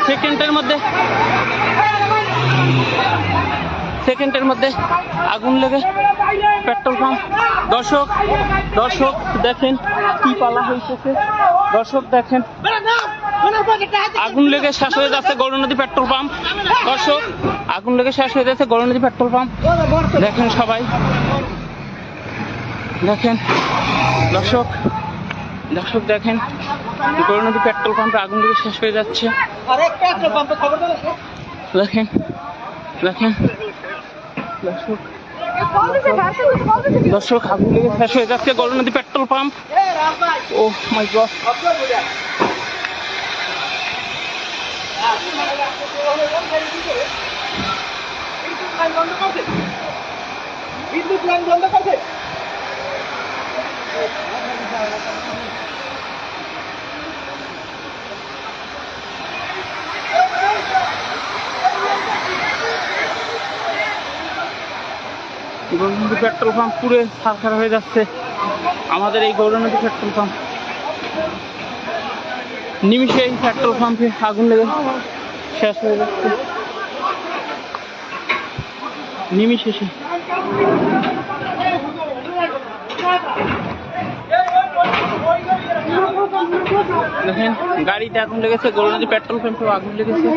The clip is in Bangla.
সেকেন্ডের মধ্যে সেকেন্ডের মধ্যে আগুন লেগে পেট্রোল পাম্প। দর্শক দেখেন কি পালা হয়েছে। দর্শক দেখেন আগুন লেগে শেষ হয়ে যাচ্ছে গৌরনদী পেট্রোল পাম্প। দর্শক আগুন লেগে শেষ হয়ে যাচ্ছে গৌরনদী পেট্রোল পাম্প। দেখেন সবাই দেখেন দর্শক দেখেন গৌরনদী পেট্রোল পাম্পে আগুন লেগে শেষ হয়ে যাচ্ছে। দেখেন দর্শক আগুন লেগে শেষ হয়ে যাচ্ছে গৌরনদী পেট্রোল পাম্প। ও মাই গড, বিদ্যুৎ লাইন বন্ধ করছে। গৌরনদী পেট্রোল পাম্প পুরে ছারখার হয়ে যাচ্ছে। আমাদের এই গৌরনদী পেট্রোল পাম্প নিমিষে এই পেট্রোল পাম্পে আগুন লেগে শেষ হয়ে যাচ্ছে নিমিষে। দেখেন গাড়িতে আগুন লেগেছে, গৌরনদী পেট্রোল পাম্পে আগুন লেগেছে।